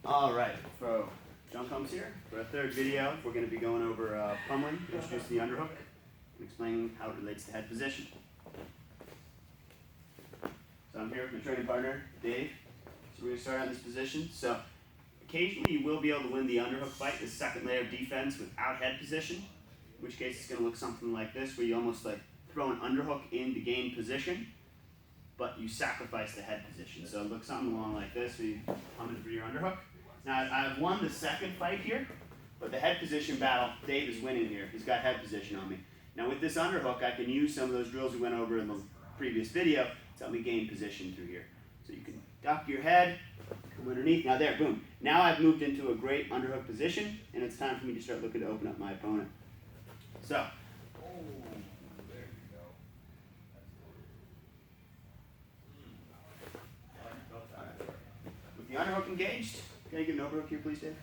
All right, so John comes here for our third video. We're going to be going over pummeling, introducing the underhook, and explaining how it relates to head position. So I'm here with my training partner, Dave. So we're going to start on this position. So occasionally you will be able to win the underhook fight, the second layer of defense, without head position, in which case it's going to look something like this, where you almost like throw an underhook in to gain position, but you sacrifice the head position. So it looks something along like this, where you come in for your underhook. Now, I've won the second fight here, but the head position battle, Dave is winning here. He's got head position on me. Now, with this underhook, I can use some of those drills we went over in the previous video to help me gain position through here. So you can duck your head, come underneath. Now there, boom. Now I've moved into a great underhook position, and it's time for me to start looking to open up my opponent. So, with the underhook engaged, can I get an overhook here, please, Dave?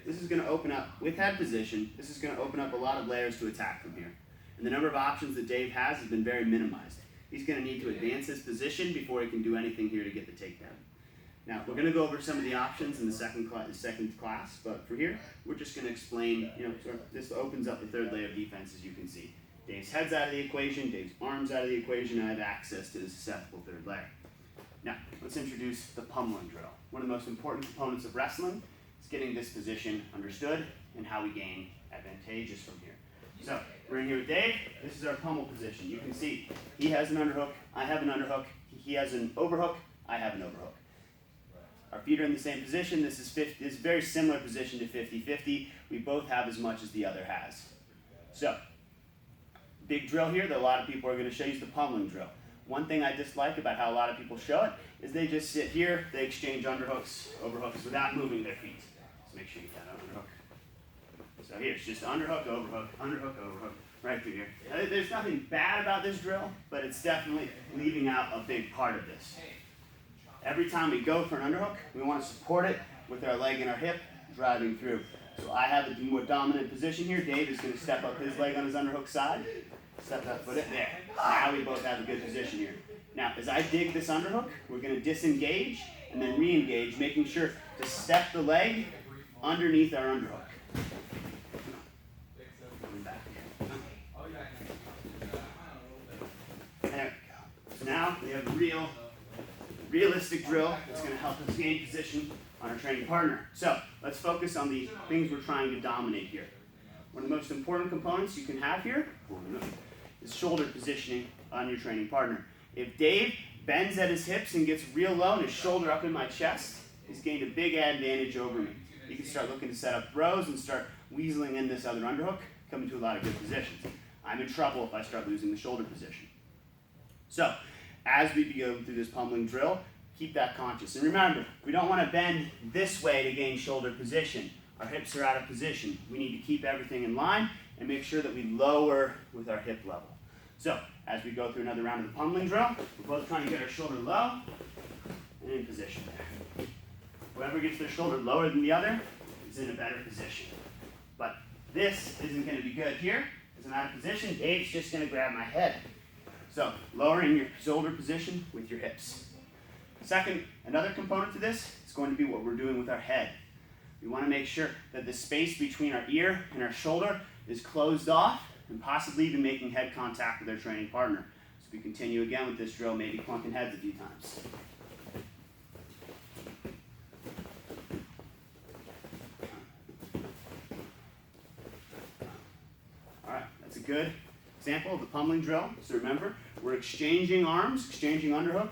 This is going to open up, with head position, this is going to open up a lot of layers to attack from here. And the number of options that Dave has been very minimized. He's going to need to advance his position before he can do anything here to get the takedown. Now, we're going to go over some of the options in the second class, but for here, we're just going to explain, this opens up the third layer of defense, as you can see. Dave's head's out of the equation, Dave's arm's out of the equation, and I have access to the susceptible third layer. Now, let's introduce the pummeling drill. One of the most important components of wrestling is getting this position understood and how we gain advantages from here. So, we're in here with Dave. This is our pummel position. You can see he has an underhook, I have an underhook, he has an overhook, I have an overhook. Our feet are in the same position. This is a very similar position to 50-50. We both have as much as the other has. So, big drill here that a lot of people are going to show you is the pummeling drill. One thing I dislike about how a lot of people show it is they just sit here, they exchange underhooks, overhooks without moving their feet. So make sure you get that underhook. So here, it's just underhook, overhook, right through here. Now, there's nothing bad about this drill, but it's definitely leaving out a big part of this. Every time we go for an underhook, we want to support it with our leg and our hip driving through. So I have a more dominant position here. Dave is going to step up his leg on his underhook side. Step that foot in there. Now we both have a good position here. Now, as I dig this underhook, we're going to disengage and then re-engage, making sure to step the leg underneath our underhook. Coming back. There we go. So now we have a realistic drill that's going to help us gain position on our training partner. So let's focus on the things we're trying to dominate here. One of the most important components you can have here is shoulder positioning on your training partner. If Dave bends at his hips and gets real low and his shoulder up in my chest, he's gained a big advantage over me. He can start looking to set up throws and start weaseling in this other underhook, coming to a lot of good positions. I'm in trouble if I start losing the shoulder position. So, as we go through this pummeling drill, keep that conscious. And remember, we don't want to bend this way to gain shoulder position. Our hips are out of position. We need to keep everything in line and make sure that we lower with our hip level. So, as we go through another round of the pummeling drill, we're both trying to get our shoulder low and in position there. Whoever gets their shoulder lower than the other is in a better position. But this isn't going to be good here. As I'm out of position, Dave's just going to grab my head. So, lowering your shoulder position with your hips. Second, another component to this is going to be what we're doing with our head. We want to make sure that the space between our ear and our shoulder is closed off and possibly even making head contact with our training partner. So we continue again with this drill, maybe clunking heads a few times. All right, that's a good example of the pummeling drill. So remember, we're exchanging arms, exchanging underhook,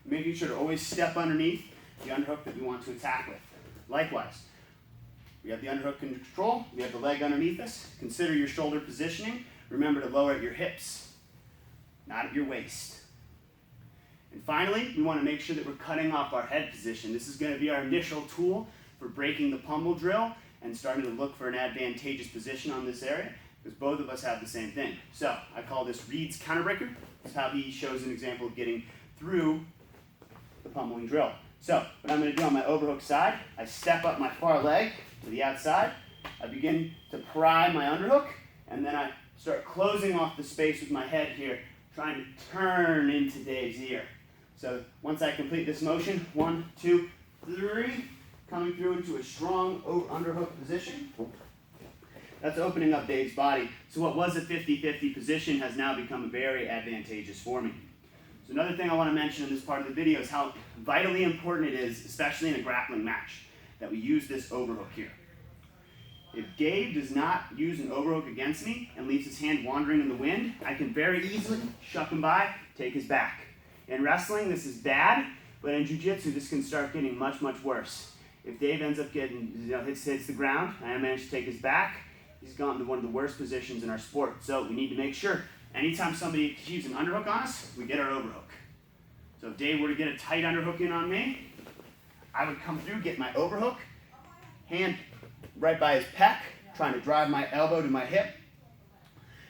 making sure to always step underneath the underhook that we want to attack with. Likewise, we have the underhook in control, we have the leg underneath us. Consider your shoulder positioning. Remember to lower at your hips, not at your waist. And finally, we want to make sure that we're cutting off our head position. This is going to be our initial tool for breaking the pummel drill and starting to look for an advantageous position on this area, because both of us have the same thing. So I call this Reed's counterbreaker. This is how he shows an example of getting through the pummeling drill. So what I'm going to do on my overhook side, I step up my far leg to the outside. I begin to pry my underhook, and then I start closing off the space with my head here, trying to turn into Dave's ear. So once I complete this motion, 1, 2, 3, coming through through into a strong underhook position. That's opening up Dave's body. So what was a 50-50 position has now become very advantageous for me. So another thing I want to mention in this part of the video is how vitally important it is, especially in a grappling match, that we use this overhook here. If Dave does not use an overhook against me and leaves his hand wandering in the wind, I can very easily shuck him by, take his back. In wrestling, this is bad, but in jiu-jitsu, this can start getting much, much worse. If Dave ends up getting, hits the ground, and I manage to take his back, he's gone to one of the worst positions in our sport. So we need to make sure, anytime somebody achieves an underhook on us, we get our overhook. So if Dave were to get a tight underhook in on me, I would come through, get my overhook, hand right by his pec, trying to drive my elbow to my hip.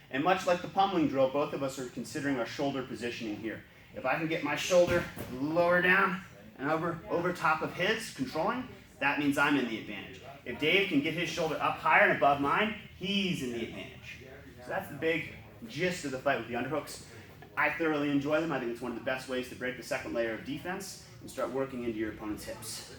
And much like the pummeling drill, both of us are considering our shoulder positioning here. If I can get my shoulder lower down and over top of his, controlling, that means I'm in the advantage. If Dave can get his shoulder up higher and above mine, he's in the advantage. So that's the big gist of the fight with the underhooks. I thoroughly enjoy them. I think it's one of the best ways to break the second layer of defense and start working into your opponent's hips.